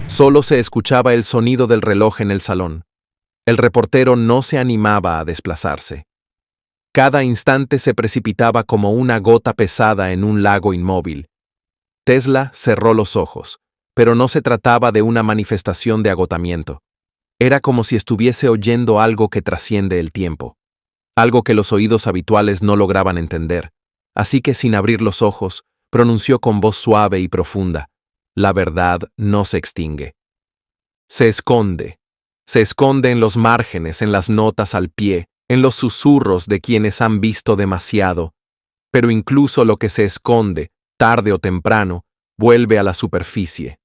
Solo se escuchaba el sonido del reloj en el salón. El reportero no se animaba a desplazarse. Cada instante se precipitaba como una gota pesada en un lago inmóvil. Tesla cerró los ojos, pero no se trataba de una manifestación de agotamiento. Era como si estuviese oyendo algo que trasciende el tiempo, algo que los oídos habituales no lograban entender. Así que sin abrir los ojos, pronunció con voz suave y profunda: la verdad no se extingue. Se esconde en los márgenes, en las notas al pie, en los susurros de quienes han visto demasiado. Pero incluso lo que se esconde, tarde o temprano, vuelve a la superficie,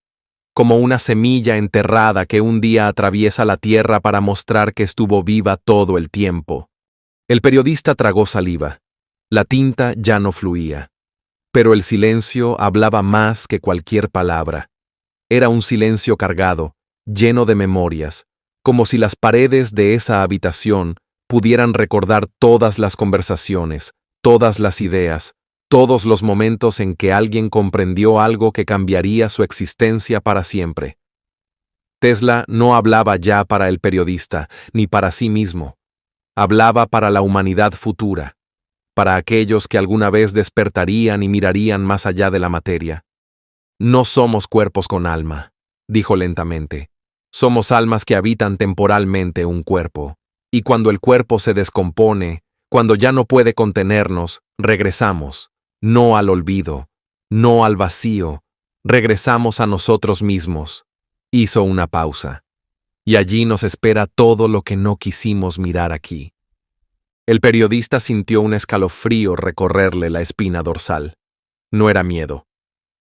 como una semilla enterrada que un día atraviesa la tierra para mostrar que estuvo viva todo el tiempo. El periodista tragó saliva. La tinta ya no fluía. Pero el silencio hablaba más que cualquier palabra. Era un silencio cargado, lleno de memorias, como si las paredes de esa habitación pudieran recordar todas las conversaciones, todas las ideas, todos los momentos en que alguien comprendió algo que cambiaría su existencia para siempre. Tesla no hablaba ya para el periodista, ni para sí mismo. Hablaba para la humanidad futura, para aquellos que alguna vez despertarían y mirarían más allá de la materia. No somos cuerpos con alma, dijo lentamente. Somos almas que habitan temporalmente un cuerpo. Y cuando el cuerpo se descompone, cuando ya no puede contenernos, regresamos, no al olvido, no al vacío, regresamos a nosotros mismos. Hizo una pausa. Y allí nos espera todo lo que no quisimos mirar aquí. El periodista sintió un escalofrío recorrerle la espina dorsal. No era miedo.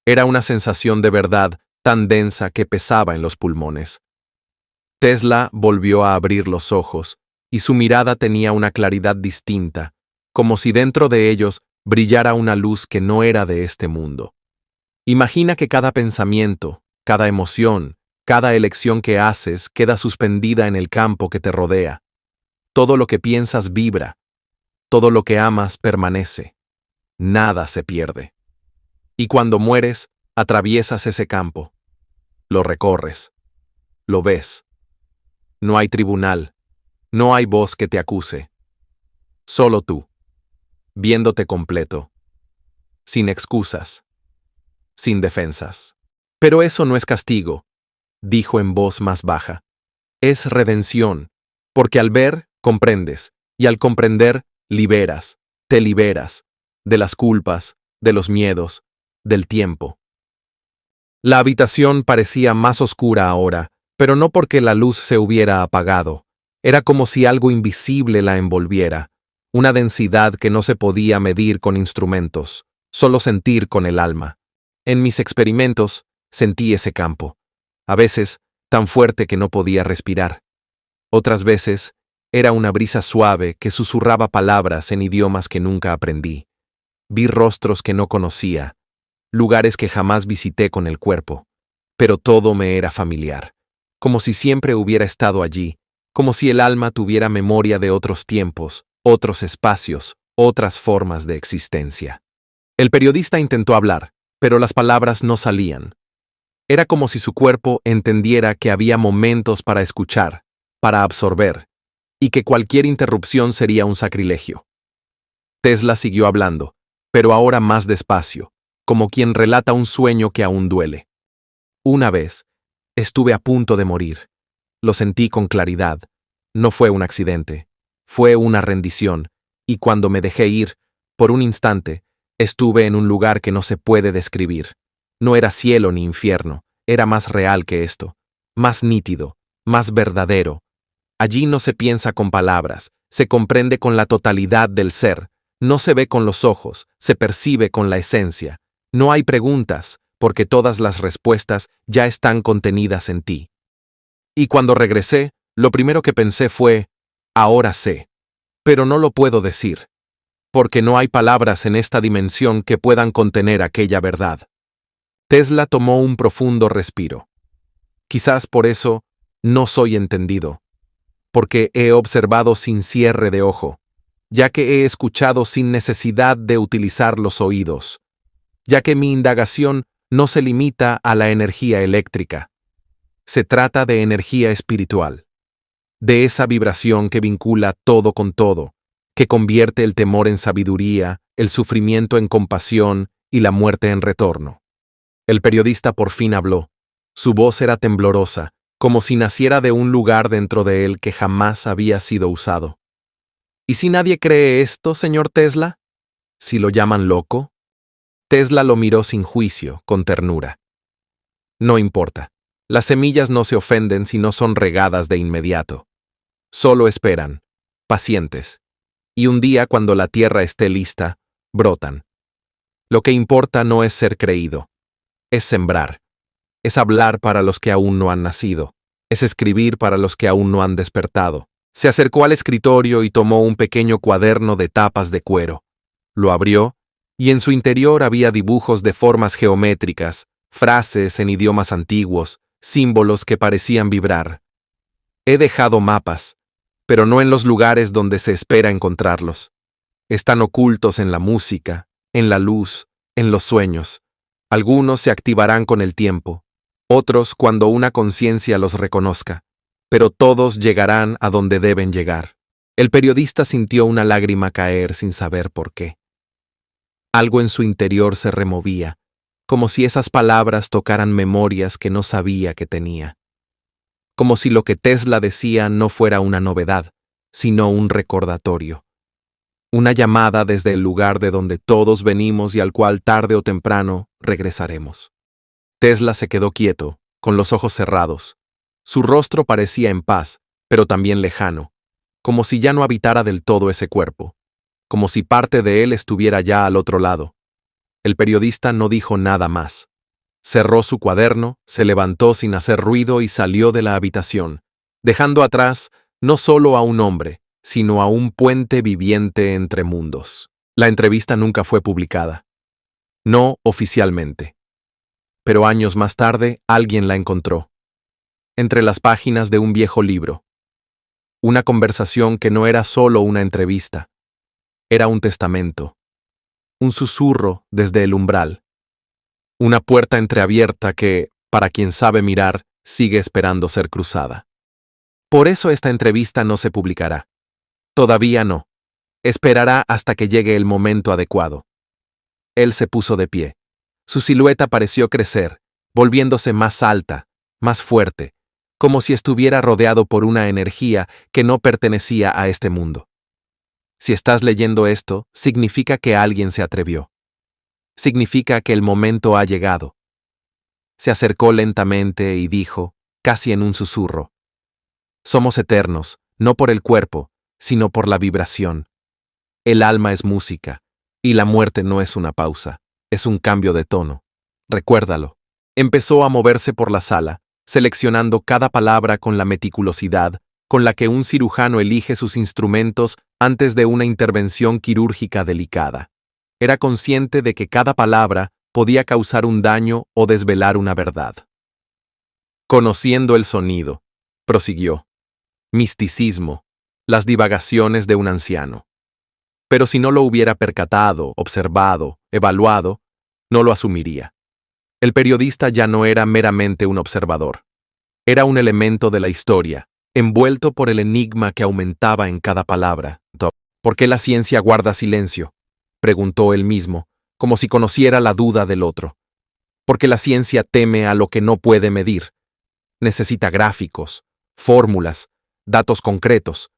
Era una sensación de verdad tan densa que pesaba en los pulmones. Tesla volvió a abrir los ojos, y su mirada tenía una claridad distinta, como si dentro de ellos brillara una luz que no era de este mundo. Imagina que cada pensamiento, cada emoción, cada elección que haces queda suspendida en el campo que te rodea. Todo lo que piensas vibra, todo lo que amas permanece. Nada se pierde. Y cuando mueres, atraviesas ese campo. Lo recorres. Lo ves. No hay tribunal. No hay voz que te acuse. Solo tú, viéndote completo. Sin excusas. Sin defensas. Pero eso no es castigo, dijo en voz más baja. Es redención, porque al ver, comprendes, y al comprender, liberas, te liberas, de las culpas, de los miedos, del tiempo. La habitación parecía más oscura ahora, pero no porque la luz se hubiera apagado. Era como si algo invisible la envolviera, una densidad que no se podía medir con instrumentos, solo sentir con el alma. En mis experimentos, sentí ese campo. A veces, tan fuerte que no podía respirar. Otras veces, era una brisa suave que susurraba palabras en idiomas que nunca aprendí. Vi rostros que no conocía, lugares que jamás visité con el cuerpo, pero todo me era familiar, como si siempre hubiera estado allí, como si el alma tuviera memoria de otros tiempos, otros espacios, otras formas de existencia. El periodista intentó hablar, pero las palabras no salían. Era como si su cuerpo entendiera que había momentos para escuchar, para absorber, y que cualquier interrupción sería un sacrilegio. Tesla siguió hablando, pero ahora más despacio, como quien relata un sueño que aún duele. Una vez, estuve a punto de morir. Lo sentí con claridad. No fue un accidente, fue una rendición, y cuando me dejé ir, por un instante, estuve en un lugar que no se puede describir. No era cielo ni infierno, era más real que esto, más nítido, más verdadero. Allí no se piensa con palabras, se comprende con la totalidad del ser, no se ve con los ojos, se percibe con la esencia. No hay preguntas, porque todas las respuestas ya están contenidas en ti. Y cuando regresé, lo primero que pensé fue, ahora sé, pero no lo puedo decir, porque no hay palabras en esta dimensión que puedan contener aquella verdad. Tesla tomó un profundo respiro. Quizás por eso no soy entendido, porque he observado sin cierre de ojo, ya que he escuchado sin necesidad de utilizar los oídos, ya que mi indagación no se limita a la energía eléctrica. Se trata de energía espiritual, de esa vibración que vincula todo con todo, que convierte el temor en sabiduría, el sufrimiento en compasión y la muerte en retorno. El periodista por fin habló. Su voz era temblorosa, como si naciera de un lugar dentro de él que jamás había sido usado. ¿Y si nadie cree esto, señor Tesla? ¿Si lo llaman loco? Tesla lo miró sin juicio, con ternura. No importa. Las semillas no se ofenden si no son regadas de inmediato. Solo esperan, pacientes. Y un día, cuando la tierra esté lista, brotan. Lo que importa no es ser creído. Es sembrar. Es hablar para los que aún no han nacido. Es escribir para los que aún no han despertado. Se acercó al escritorio y tomó un pequeño cuaderno de tapas de cuero. Lo abrió, y en su interior había dibujos de formas geométricas, frases en idiomas antiguos, símbolos que parecían vibrar. He dejado mapas, pero no en los lugares donde se espera encontrarlos. Están ocultos en la música, en la luz, en los sueños. Algunos se activarán con el tiempo, otros cuando una conciencia los reconozca, pero todos llegarán a donde deben llegar. El periodista sintió una lágrima caer sin saber por qué. Algo en su interior se removía, como si esas palabras tocaran memorias que no sabía que tenía. Como si lo que Tesla decía no fuera una novedad, sino un recordatorio. Una llamada desde el lugar de donde todos venimos y al cual tarde o temprano regresaremos. Tesla se quedó quieto, con los ojos cerrados. Su rostro parecía en paz, pero también lejano, como si ya no habitara del todo ese cuerpo, como si parte de él estuviera ya al otro lado. El periodista no dijo nada más. Cerró su cuaderno, se levantó sin hacer ruido y salió de la habitación, dejando atrás no solo a un hombre, sino a un puente viviente entre mundos. La entrevista nunca fue publicada. No oficialmente. Pero años más tarde alguien la encontró. Entre las páginas de un viejo libro. Una conversación que no era solo una entrevista. Era un testamento. Un susurro desde el umbral. Una puerta entreabierta que, para quien sabe mirar, sigue esperando ser cruzada. Por eso esta entrevista no se publicará. Todavía no. Esperará hasta que llegue el momento adecuado. Él se puso de pie. Su silueta pareció crecer, volviéndose más alta, más fuerte, como si estuviera rodeado por una energía que no pertenecía a este mundo. Si estás leyendo esto, significa que alguien se atrevió. Significa que el momento ha llegado. Se acercó lentamente y dijo, casi en un susurro: somos eternos, no por el cuerpo, sino por la vibración. El alma es música, y la muerte no es una pausa, es un cambio de tono. Recuérdalo. Empezó a moverse por la sala, seleccionando cada palabra con la meticulosidad con la que un cirujano elige sus instrumentos antes de una intervención quirúrgica delicada. Era consciente de que cada palabra podía causar un daño o desvelar una verdad. Conociendo el sonido, prosiguió. Misticismo, las divagaciones de un anciano. Pero si no lo hubiera percatado, observado, evaluado, no lo asumiría. El periodista ya no era meramente un observador. Era un elemento de la historia, envuelto por el enigma que aumentaba en cada palabra. ¿Por qué la ciencia guarda silencio?, preguntó él mismo, como si conociera la duda del otro. Porque la ciencia teme a lo que no puede medir. Necesita gráficos, fórmulas, datos concretos.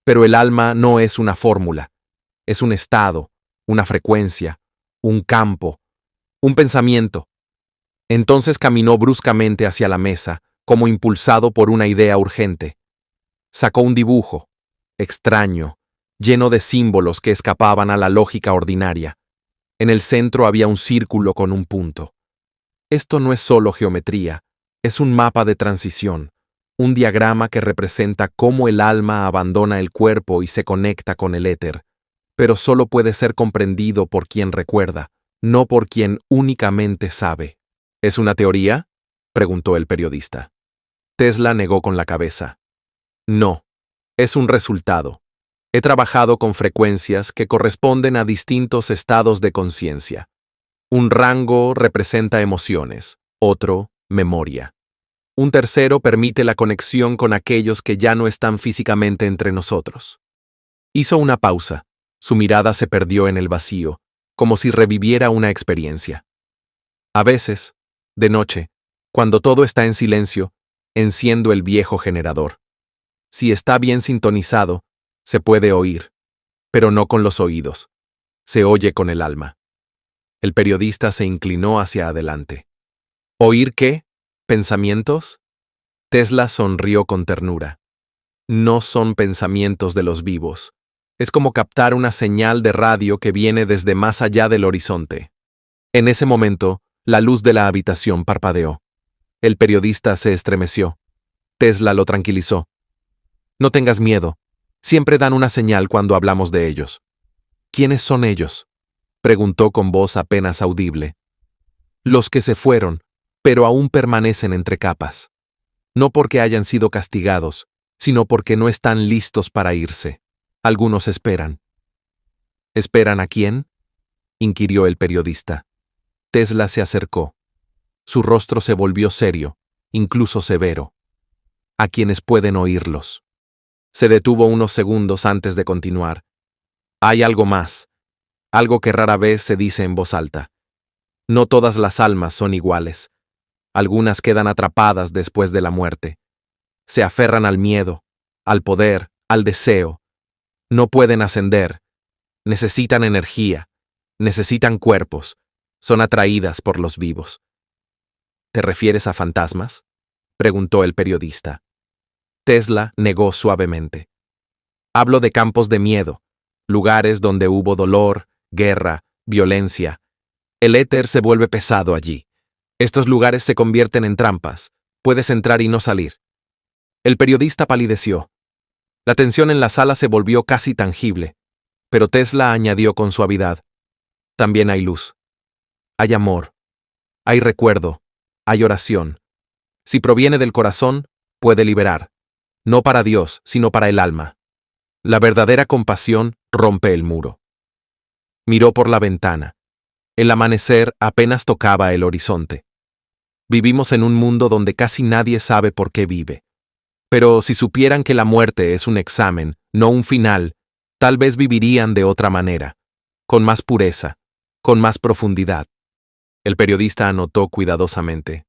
Pero el alma no es una fórmula. Es un estado, una frecuencia, un campo, un pensamiento. Entonces caminó bruscamente hacia la mesa, como impulsado por una idea urgente. Sacó un dibujo, extraño, lleno de símbolos que escapaban a la lógica ordinaria. En el centro había un círculo con un punto. Esto no es solo geometría, es un mapa de transición, un diagrama que representa cómo el alma abandona el cuerpo y se conecta con el éter, pero solo puede ser comprendido por quien recuerda, no por quien únicamente sabe. ¿Es una teoría?, preguntó el periodista. Tesla negó con la cabeza. No, es un resultado. He trabajado con frecuencias que corresponden a distintos estados de conciencia. Un rango representa emociones, otro, memoria. Un tercero permite la conexión con aquellos que ya no están físicamente entre nosotros. Hizo una pausa. Su mirada se perdió en el vacío, como si reviviera una experiencia. A veces, de noche, cuando todo está en silencio, enciendo el viejo generador. Si está bien sintonizado, se puede oír, pero no con los oídos. Se oye con el alma. El periodista se inclinó hacia adelante. ¿Oír qué? ¿Pensamientos? Tesla sonrió con ternura. No son pensamientos de los vivos. Es como captar una señal de radio que viene desde más allá del horizonte. En ese momento, la luz de la habitación parpadeó. El periodista se estremeció. Tesla lo tranquilizó. No tengas miedo. Siempre dan una señal cuando hablamos de ellos. ¿Quiénes son ellos?, preguntó con voz apenas audible. Los que se fueron, pero aún permanecen entre capas. No porque hayan sido castigados, sino porque no están listos para irse. Algunos esperan. ¿Esperan a quién?, inquirió el periodista. Tesla se acercó. Su rostro se volvió serio, incluso severo. A quienes pueden oírlos. Se detuvo unos segundos antes de continuar. Hay algo más, algo que rara vez se dice en voz alta. No todas las almas son iguales. Algunas quedan atrapadas después de la muerte. Se aferran al miedo, al poder, al deseo. No pueden ascender. Necesitan energía. Necesitan cuerpos. Son atraídas por los vivos. ¿Te refieres a fantasmas?, preguntó el periodista. Tesla negó suavemente. Hablo de campos de miedo, lugares donde hubo dolor, guerra, violencia. El éter se vuelve pesado allí. Estos lugares se convierten en trampas. Puedes entrar y no salir. El periodista palideció. La tensión en la sala se volvió casi tangible, pero Tesla añadió con suavidad. También hay luz. Hay amor. Hay recuerdo. Hay oración. Si proviene del corazón, puede liberar. No para Dios, sino para el alma. La verdadera compasión rompe el muro. Miró por la ventana. El amanecer apenas tocaba el horizonte. Vivimos en un mundo donde casi nadie sabe por qué vive. Pero si supieran que la muerte es un examen, no un final, tal vez vivirían de otra manera, con más pureza, con más profundidad. El periodista anotó cuidadosamente.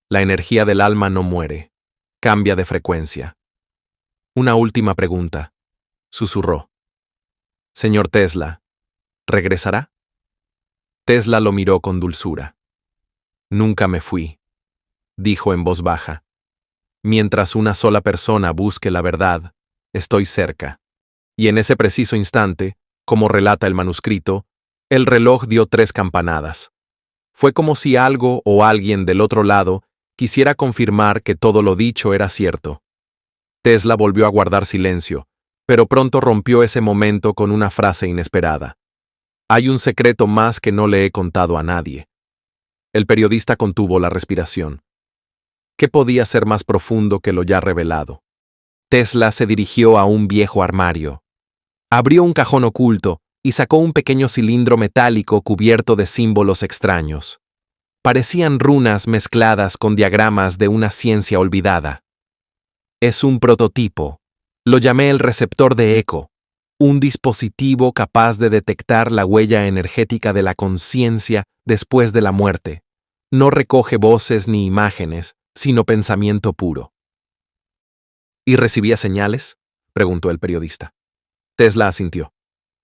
La energía del alma no muere, cambia de frecuencia. Una última pregunta, susurró. Señor Tesla, ¿regresará? Tesla lo miró con dulzura. Nunca me fui, dijo en voz baja. Mientras una sola persona busque la verdad, estoy cerca. Y en ese preciso instante, como relata el manuscrito, el reloj dio 3 campanadas. Fue como si algo o alguien del otro lado quisiera confirmar que todo lo dicho era cierto. Tesla volvió a guardar silencio, pero pronto rompió ese momento con una frase inesperada. Hay un secreto más que no le he contado a nadie. El periodista contuvo la respiración. ¿Qué podía ser más profundo que lo ya revelado? Tesla se dirigió a un viejo armario. Abrió un cajón oculto y sacó un pequeño cilindro metálico cubierto de símbolos extraños. Parecían runas mezcladas con diagramas de una ciencia olvidada. Es un prototipo. Lo llamé el receptor de eco, un dispositivo capaz de detectar la huella energética de la conciencia después de la muerte. No recoge voces ni imágenes, sino pensamiento puro. ¿Y recibía señales?, preguntó el periodista. Tesla asintió.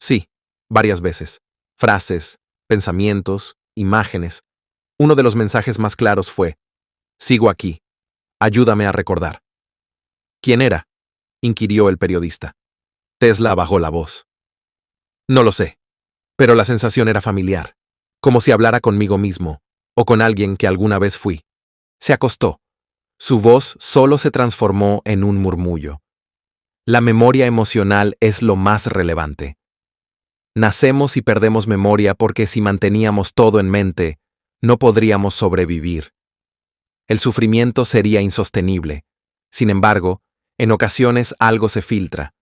Sí, varias veces. Frases, pensamientos, imágenes. Uno de los mensajes más claros fue: sigo aquí. Ayúdame a recordar. ¿Quién era?, inquirió el periodista. Tesla bajó la voz. No lo sé, pero la sensación era familiar, como si hablara conmigo mismo, o con alguien que alguna vez fui. Se acostó. Su voz solo se transformó en un murmullo. La memoria emocional es lo más relevante. Nacemos y perdemos memoria porque si manteníamos todo en mente, no podríamos sobrevivir. El sufrimiento sería insostenible. Sin embargo, en ocasiones algo se filtra.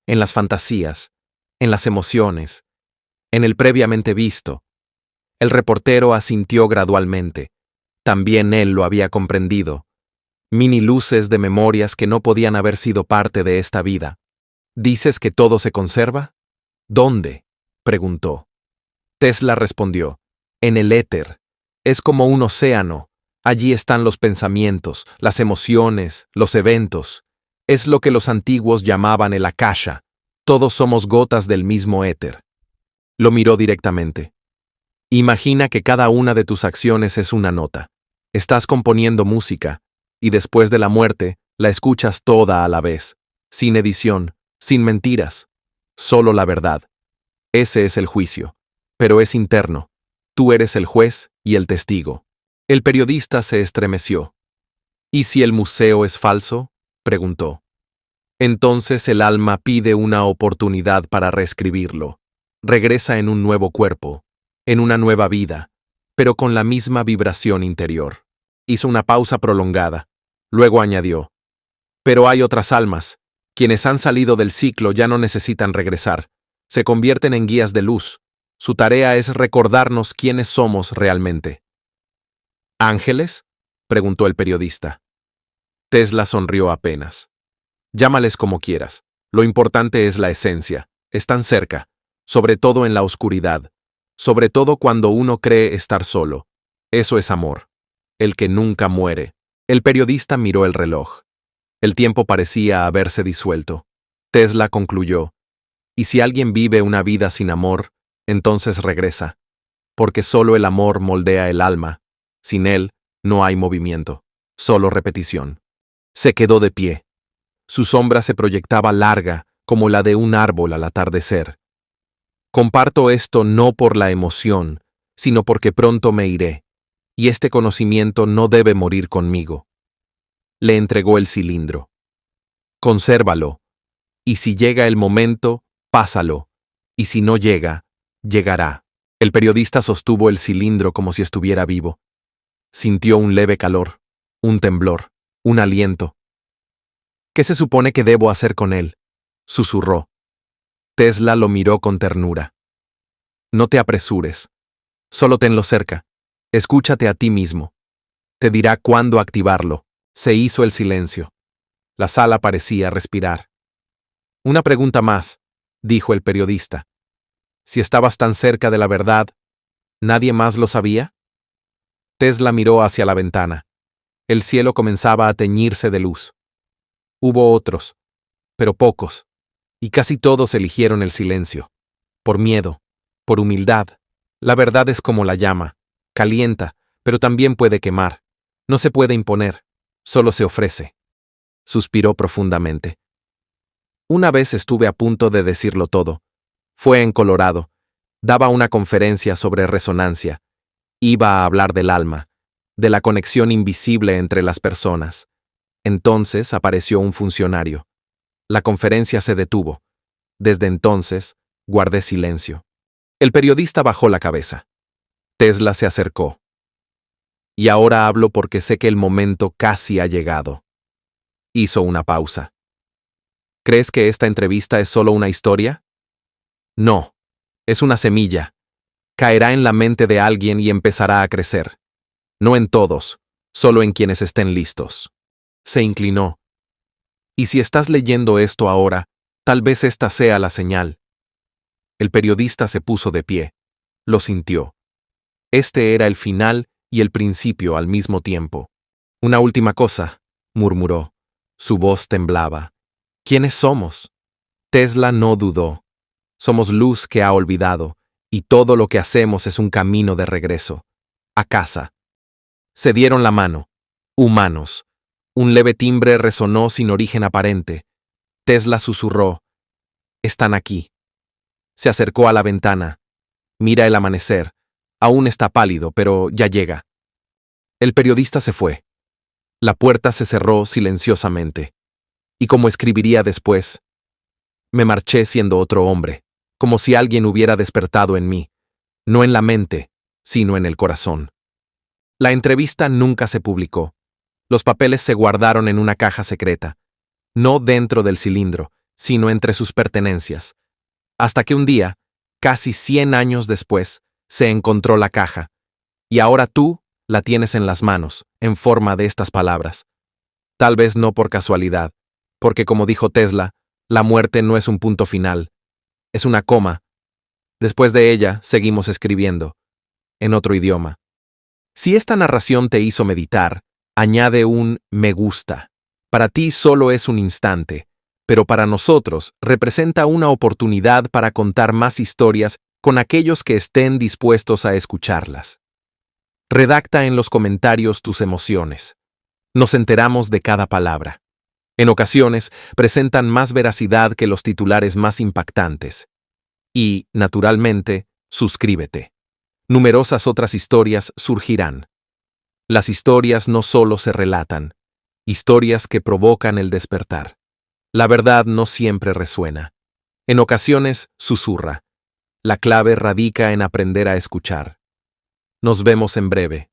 En las fantasías, en las emociones, en el previamente visto. El reportero asintió gradualmente. También él lo había comprendido. Mini luces de memorias que no podían haber sido parte de esta vida. ¿Dices que todo se conserva? ¿Dónde? Preguntó. Tesla respondió. En el éter. Es como un océano. Allí están los pensamientos, las emociones, los eventos. Es lo que los antiguos llamaban el akasha. Todos somos gotas del mismo éter. Lo miró directamente. Imagina que cada una de tus acciones es una nota. Estás componiendo música, y después de la muerte, la escuchas toda a la vez, sin edición, sin mentiras, solo la verdad. Ese es el juicio, pero es interno. Tú eres el juez y el testigo. El periodista se estremeció. ¿Y si el museo es falso? Preguntó. Entonces el alma pide una oportunidad para reescribirlo. Regresa en un nuevo cuerpo, en una nueva vida, pero con la misma vibración interior. Hizo una pausa prolongada. Luego añadió. Pero hay otras almas. Quienes han salido del ciclo ya no necesitan regresar. Se convierten en guías de luz. Su tarea es recordarnos quiénes somos realmente. ¿Ángeles? Preguntó el periodista. Tesla sonrió apenas. Llámales como quieras. Lo importante es la esencia. Están cerca, sobre todo en la oscuridad, sobre todo cuando uno cree estar solo. Eso es amor. El que nunca muere. El periodista miró el reloj. El tiempo parecía haberse disuelto. Tesla concluyó. Y si alguien vive una vida sin amor, entonces regresa. Porque solo el amor moldea el alma. Sin él, no hay movimiento, solo repetición. Se quedó de pie. Su sombra se proyectaba larga, como la de un árbol al atardecer. Comparto esto no por la emoción, sino porque pronto me iré, y este conocimiento no debe morir conmigo. Le entregó el cilindro. Consérvalo, y si llega el momento, pásalo, y si no llega, llegará. El periodista sostuvo el cilindro como si estuviera vivo. Sintió un leve calor, un temblor, un aliento. ¿Qué se supone que debo hacer con él? Susurró. Tesla lo miró con ternura. No te apresures. Solo tenlo cerca. Escúchate a ti mismo. Te dirá cuándo activarlo. Se hizo el silencio. La sala parecía respirar. Una pregunta más, dijo el periodista. Si estabas tan cerca de la verdad, ¿nadie más lo sabía? Tesla miró hacia la ventana. El cielo comenzaba a teñirse de luz. Hubo otros, pero pocos, y casi todos eligieron el silencio. Por miedo, por humildad. La verdad es como la llama, calienta, pero también puede quemar. No se puede imponer, solo se ofrece. Suspiró profundamente. Una vez estuve a punto de decirlo todo. Fue en Colorado. Daba una conferencia sobre resonancia. Iba a hablar del alma, de la conexión invisible entre las personas. Entonces apareció un funcionario. La conferencia se detuvo. Desde entonces, guardé silencio. El periodista bajó la cabeza. Tesla se acercó. Y ahora hablo porque sé que el momento casi ha llegado. Hizo una pausa. ¿Crees que esta entrevista es solo una historia? No. Es una semilla. Caerá en la mente de alguien y empezará a crecer. No en todos, solo en quienes estén listos. Se inclinó. Y si estás leyendo esto ahora, tal vez esta sea la señal. El periodista se puso de pie. Lo sintió. Este era el final y el principio al mismo tiempo. Una última cosa, murmuró. Su voz temblaba. ¿Quiénes somos? Tesla no dudó. Somos luz que ha olvidado, y todo lo que hacemos es un camino de regreso. A casa. Se dieron la mano. Humanos. Un leve timbre resonó sin origen aparente. Tesla susurró. Están aquí. Se acercó a la ventana. Mira el amanecer. Aún está pálido, pero ya llega. El periodista se fue. La puerta se cerró silenciosamente. Y como escribiría después, me marché siendo otro hombre, como si alguien hubiera despertado en mí, no en la mente, sino en el corazón. La entrevista nunca se publicó. Los papeles se guardaron en una caja secreta, no dentro del cilindro, sino entre sus pertenencias, hasta que un día, casi 100 años después, se encontró la caja, y ahora tú la tienes en las manos, en forma de estas palabras. Tal vez no por casualidad, porque como dijo Tesla, la muerte no es un punto final, es una coma. Después de ella, seguimos escribiendo, en otro idioma. Si esta narración te hizo meditar, añade un me gusta. Para ti solo es un instante, pero para nosotros representa una oportunidad para contar más historias con aquellos que estén dispuestos a escucharlas. Redacta en los comentarios tus emociones. Nos enteramos de cada palabra. En ocasiones, presentan más veracidad que los titulares más impactantes. Y, naturalmente, suscríbete. Numerosas otras historias surgirán. Las historias no solo se relatan, historias que provocan el despertar. La verdad no siempre resuena. En ocasiones, susurra. La clave radica en aprender a escuchar. Nos vemos en breve.